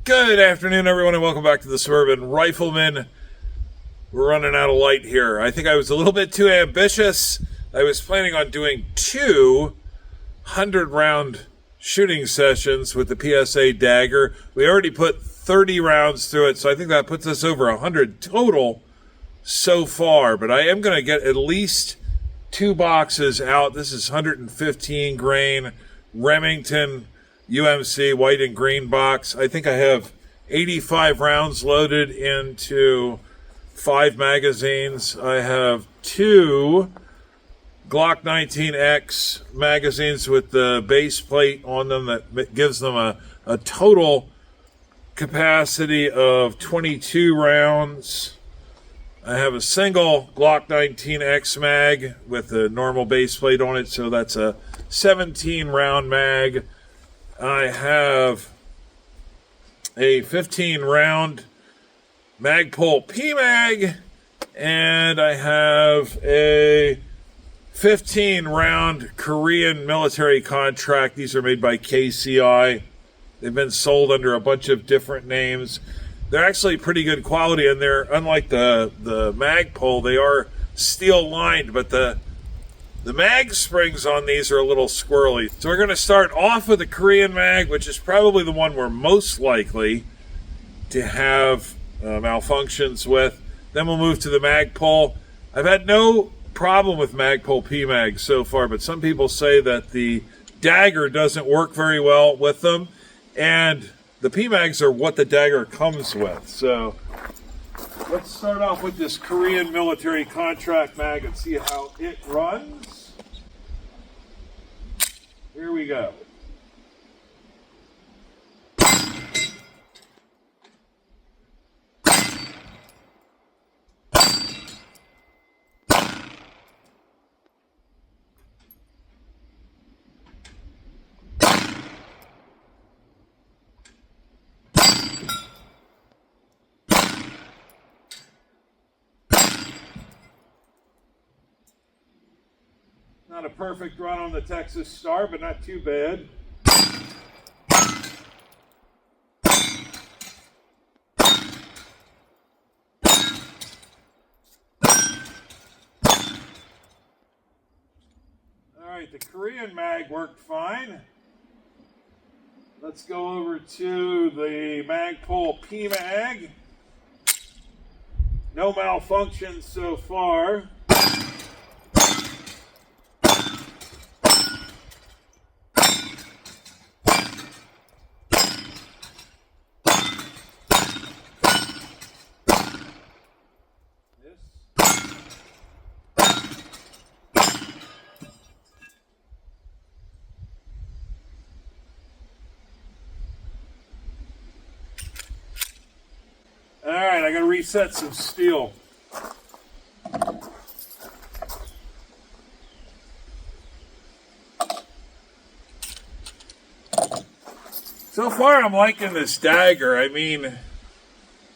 Good afternoon, everyone, and welcome back to the Suburban Rifleman. We're running out of light here. I think I was a little bit too ambitious. I was planning on doing 200-round shooting sessions with the PSA Dagger. We already put 30 rounds through it, so I think that puts us over 100 total so far. But I am going to get at least 2 boxes out. This is 115 grain Remington UMC white and green box. I think I have 85 rounds loaded into 5 magazines. I have 2 Glock 19X magazines with the base plate on them that gives them a total capacity of 22 rounds. I have a single Glock 19X mag with the normal base plate on it, so that's a 17 round mag. I have a 15 round Magpul PMag, and I have a 15 round Korean military contract. These are made by KCI. They've been sold under a bunch of different names. They're actually pretty good quality, and they're, unlike the Magpul, they are steel lined, but the mag springs on these are a little squirrely. So we're going to start off with the Korean mag, which is probably the one we're most likely to have malfunctions with. Then we'll move to the Magpul. I've had no problem with Magpul PMag so far, but some people say that the Dagger doesn't work very well with them, and the PMags are what the Dagger comes with. So let's start off with this Korean military contract mag and see how it runs. Here we go. Not a perfect run on the Texas Star, but not too bad. All right, the Korean mag worked fine. Let's go over to the Magpul PMag. No malfunctions so far. All right, I got to reset some steel. So far, I'm liking this Dagger. I mean,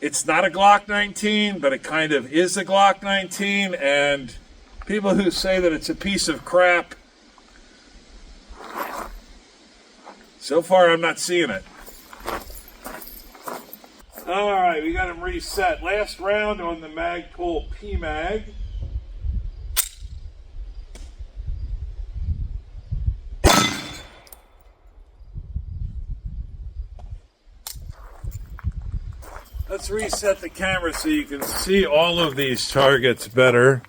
it's not a Glock 19, but it kind of is a Glock 19, and people who say that it's a piece of crap, so far I'm not seeing it. All right, we got him reset. Last round on the Magpul PMag. Let's reset the camera so you can see all of these targets better.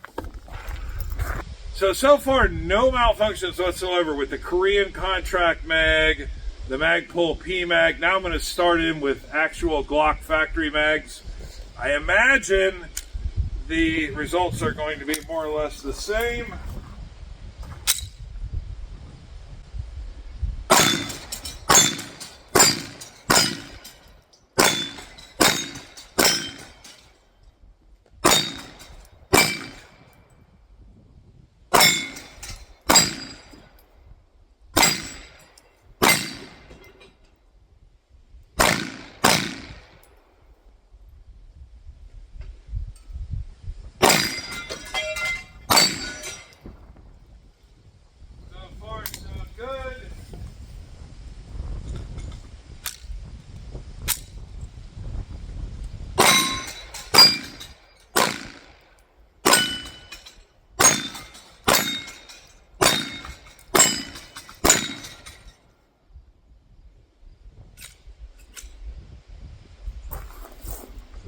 So far, no malfunctions whatsoever with the Korean contract mag, the Magpul PMag. Now I'm going to start in with actual Glock factory mags. I imagine the results are going to be more or less the same.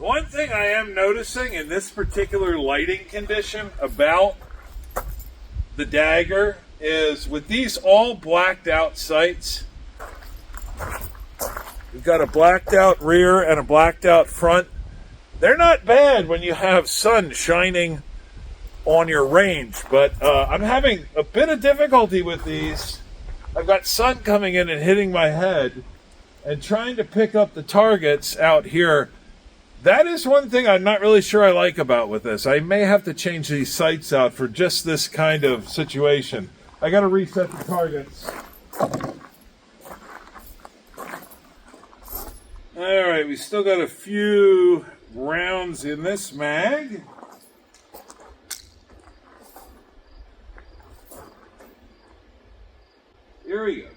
One thing I am noticing in this particular lighting condition about the Dagger is with these all blacked out sights, we've got a blacked out rear and a blacked out front. They're not bad when you have sun shining on your range, but I'm having a bit of difficulty with these. I've got sun coming in and hitting my head and trying to pick up the targets out here. That is one thing I'm not really sure I like about with this. I may have to change these sights out for just this kind of situation. I got to reset the targets. All right, we still got a few rounds in this mag. Here we go.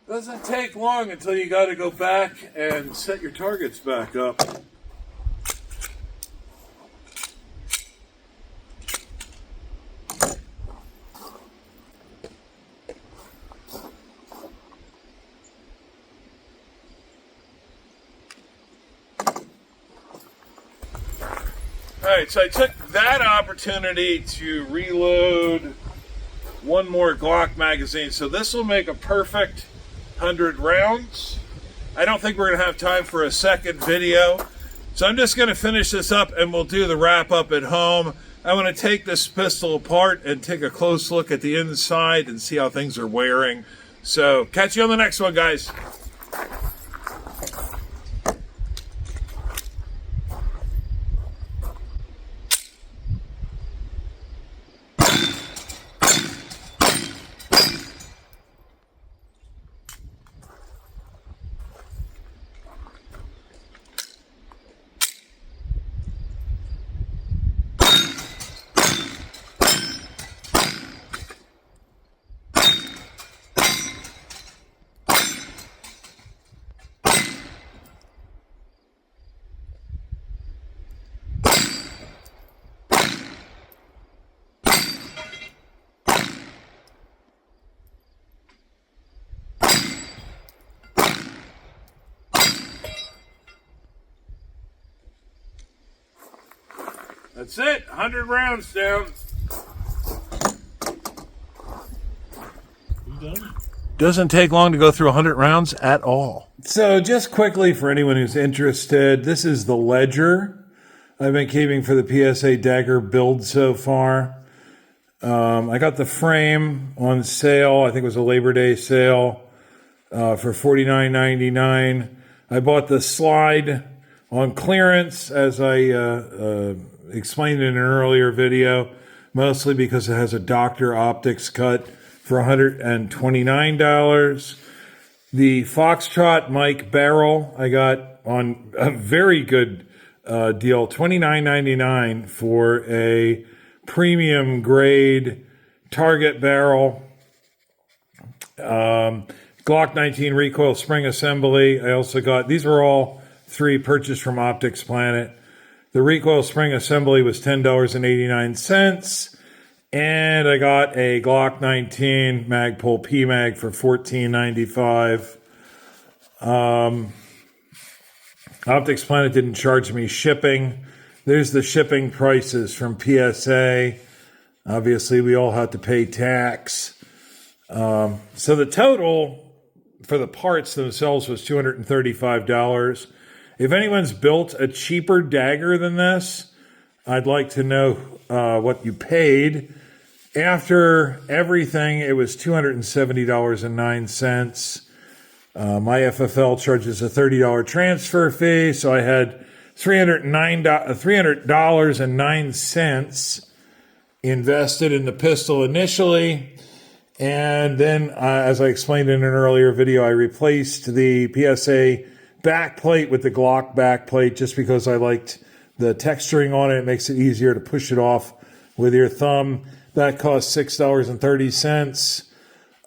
Doesn't take long until you got to go back and set your targets back up. Alright, so I took that opportunity to reload one more Glock magazine. So this will make a perfect 100 rounds. I don't think we're going to have time for a second video. So I'm just going to finish this up and we'll do the wrap up at home. I'm going to take this pistol apart and take a close look at the inside and see how things are wearing. So catch you on the next one, guys. That's it, 100 rounds down. You done? Doesn't take long to go through 100 rounds at all. So just quickly for anyone who's interested, this is the ledger I've been keeping for the PSA Dagger build so far. I got the frame on sale. I think it was a Labor Day sale for $49.99. I bought the slide on clearance, as I explained in an earlier video, mostly because it has a Dr. Optics cut for $129. The Foxtrot mic barrel I got on a very good deal, $29.99 for a premium grade target barrel. Glock 19 recoil spring assembly. I also got, these were all three purchased from Optics Planet. The recoil spring assembly was $10.89. And I got a Glock 19 Magpul PMag for $14.95. Optics Planet didn't charge me shipping. There's the shipping prices from PSA. Obviously, we all have to pay tax. So the total for the parts themselves was $235. If anyone's built a cheaper dagger than this, I'd like to know what you paid. After everything, it was $270.09. My FFL charges a $30 transfer fee, so I had $300.09 invested in the pistol initially. And then, as I explained in an earlier video, I replaced the PSA backplate with the Glock backplate just because I liked the texturing on it. It makes it easier to push it off with your thumb. That cost $6.30.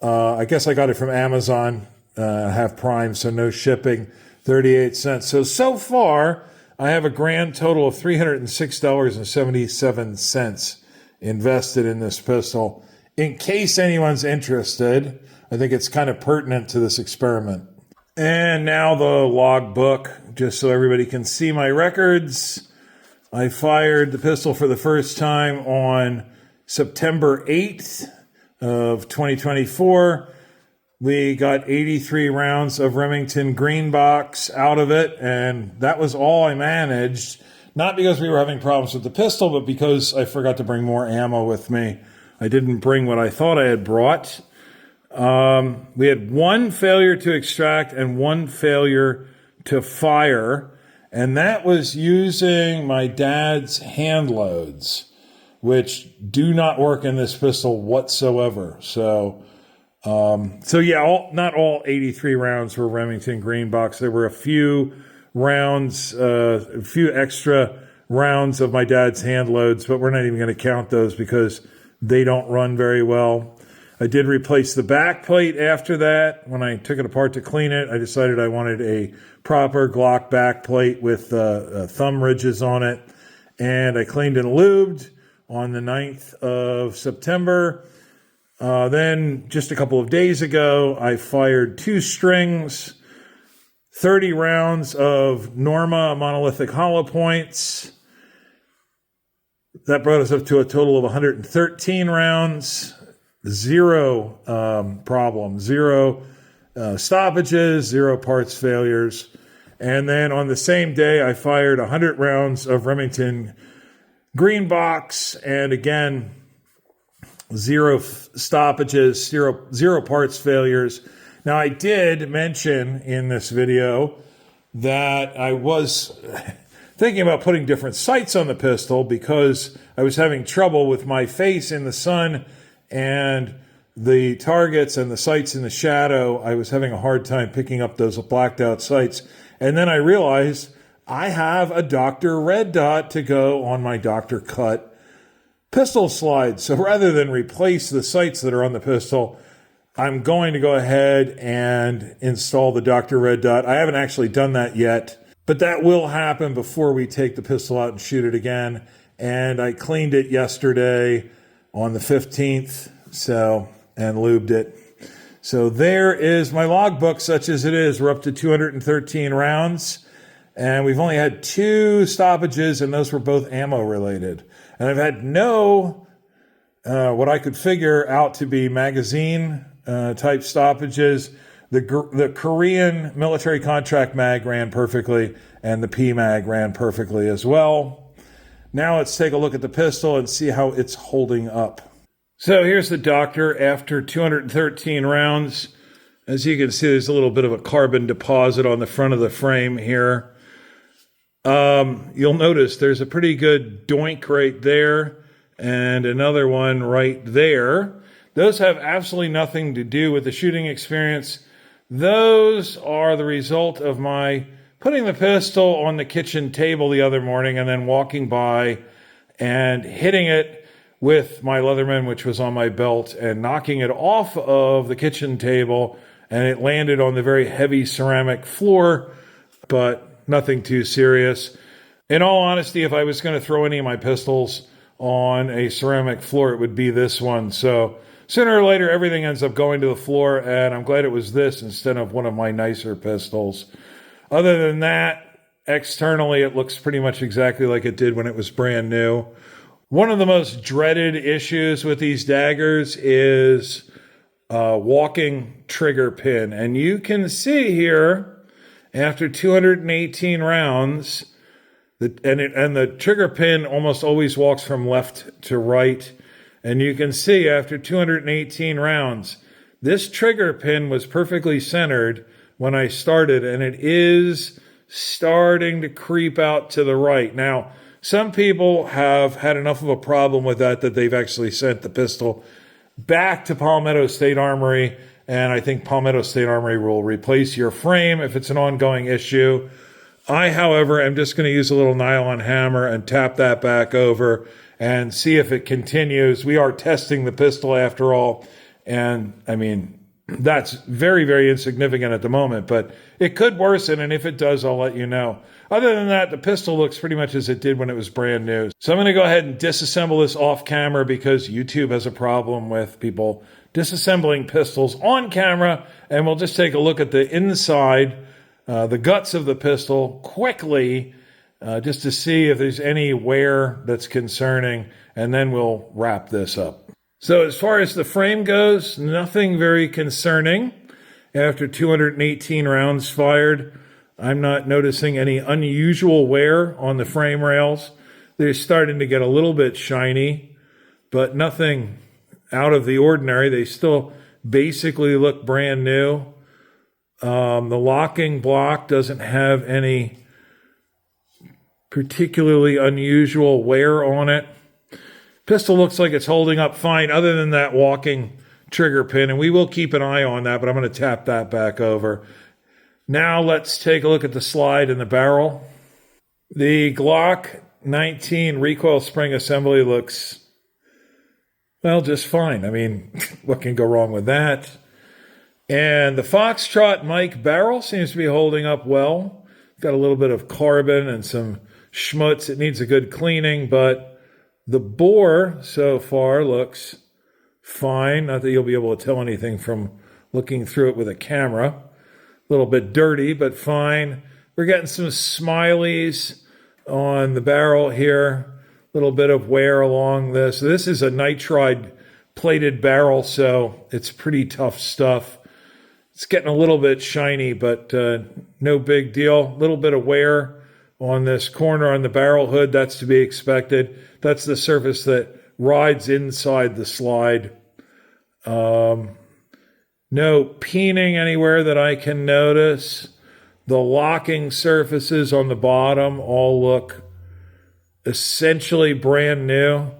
I guess I got it from Amazon, have Prime, so no shipping, 38 cents. So far, I have a grand total of $306.77 invested in this pistol. In case anyone's interested, I think it's kind of pertinent to this experiment. And now the logbook, just so everybody can see my records. I fired the pistol for the first time on September 8th of 2024. We got 83 rounds of Remington green box out of it, and that was all I managed. Not because we were having problems with the pistol, but because I forgot to bring more ammo with me. I didn't bring what I thought I had brought. We had one failure to extract and one failure to fire, and that was using my dad's hand loads, which do not work in this pistol whatsoever. So yeah, not all 83 rounds were Remington green box. There were a few rounds, a few extra rounds of my dad's hand loads, but we're not even going to count those because they don't run very well. I did replace the back plate after that. When I took it apart to clean it, I decided I wanted a proper Glock back plate with thumb ridges on it. And I cleaned and lubed on the 9th of September. Then just a couple of days ago, I fired 2 strings, 30 rounds of Norma monolithic hollow points. That brought us up to a total of 113 rounds, 0 problems, 0 stoppages, 0 parts failures. And then on the same day, I fired 100 rounds of Remington green box, and again, 0 stoppages, 0 parts failures. Now, I did mention in this video that I was thinking about putting different sights on the pistol because I was having trouble with my face in the sun and the targets and the sights in the shadow. I was having a hard time picking up those blacked out sights. And then I realized I have a Dr. Red Dot to go on my Dr. Cut pistol slide. So rather than replace the sights that are on the pistol, I'm going to go ahead and install the Dr. Red Dot. I haven't actually done that yet, but that will happen before we take the pistol out and shoot it again. And I cleaned it yesterday on the 15th, and lubed it. So there is my logbook, such as it is. We're up to 213 rounds, and we've only had 2 stoppages, and those were both ammo related. And I've had no, what I could figure out to be magazine type stoppages. The Korean military contract mag ran perfectly, and the P mag ran perfectly as well. Now let's take a look at the pistol and see how it's holding up. So here's the Doctor after 213 rounds. As you can see, there's a little bit of a carbon deposit on the front of the frame here. You'll notice there's a pretty good doink right there and another one right there. Those have absolutely nothing to do with the shooting experience. Those are the result of my putting the pistol on the kitchen table the other morning and then walking by and hitting it with my Leatherman, which was on my belt, and knocking it off of the kitchen table, and it landed on the very heavy ceramic floor, but nothing too serious. In all honesty, if I was going to throw any of my pistols on a ceramic floor, it would be this one. So sooner or later, everything ends up going to the floor, and I'm glad it was this instead of one of my nicer pistols. Other than that, externally, it looks pretty much exactly like it did when it was brand new. One of the most dreaded issues with these daggers is walking trigger pin. And you can see here After 218 rounds, the trigger pin almost always walks from left to right. And you can see after 218 rounds, this trigger pin was perfectly centered when I started, and it is starting to creep out to the right. Now, some people have had enough of a problem with that they've actually sent the pistol back to Palmetto State Armory, and I think Palmetto State Armory will replace your frame if it's an ongoing issue. I, however, am just going to use a little nylon hammer and tap that back over and see if it continues. We are testing the pistol after all, and I mean, that's very, very insignificant at the moment, but it could worsen, and if it does, I'll let you know. Other than that, the pistol looks pretty much as it did when it was brand new. So I'm going to go ahead and disassemble this off camera because YouTube has a problem with people disassembling pistols on camera, and we'll just take a look at the inside, the guts of the pistol quickly, just to see if there's any wear that's concerning, and then we'll wrap this up. So as far as the frame goes, nothing very concerning. After 218 rounds fired, I'm not noticing any unusual wear on the frame rails. They're starting to get a little bit shiny, but nothing out of the ordinary. They still basically look brand new. The locking block doesn't have any particularly unusual wear on it. Pistol looks like it's holding up fine other than that walking trigger pin, and we will keep an eye on that, but I'm going to tap that back over. Now let's take a look at the slide and the barrel. The Glock 19 recoil spring assembly looks, well, just fine. I mean, what can go wrong with that? And the Foxtrot Mike barrel seems to be holding up well. Got a little bit of carbon and some schmutz. It needs a good cleaning, but the bore so far looks fine. Not that you'll be able to tell anything from looking through it with a camera. A little bit dirty, but fine. We're getting some smileys on the barrel here. A little bit of wear along this. This is a nitride plated barrel, so it's pretty tough stuff. It's getting a little bit shiny, but no big deal. A little bit of wear on this corner on the barrel hood. That's to be expected. That's the surface that rides inside the slide. No peening anywhere that I can notice. The locking surfaces on the bottom all look essentially brand new.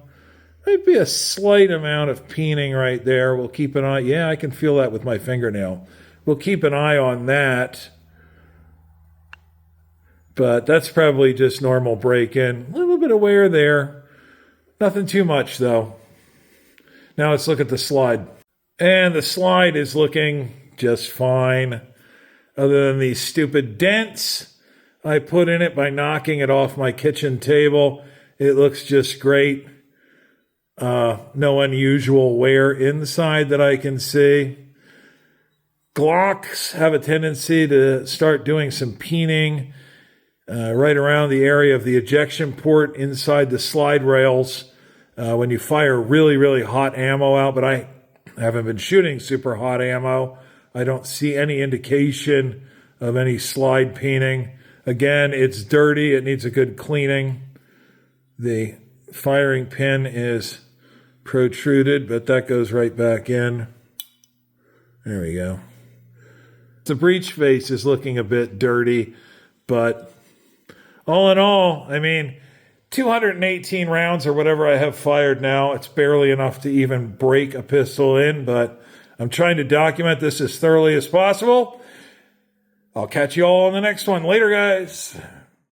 Might be a slight amount of peening right there. We'll keep an eye. Yeah, I can feel that with my fingernail. We'll keep an eye on that. But that's probably just normal break-in. A little bit of wear there. Nothing too much, though. Now let's look at the slide. And the slide is looking just fine. Other than these stupid dents I put in it by knocking it off my kitchen table. It looks just great. No unusual wear inside that I can see. Glocks have a tendency to start doing some peening right around the area of the ejection port inside the slide rails when you fire really, really hot ammo out. But I haven't been shooting super hot ammo. I don't see any indication of any slide peening. Again, it's dirty. It needs a good cleaning. The firing pin is protruded, but that goes right back in. There we go. The breech face is looking a bit dirty, but all in all, I mean, 218 rounds or whatever I have fired now, it's barely enough to even break a pistol in, but I'm trying to document this as thoroughly as possible. I'll catch you all on the next one. Later, guys.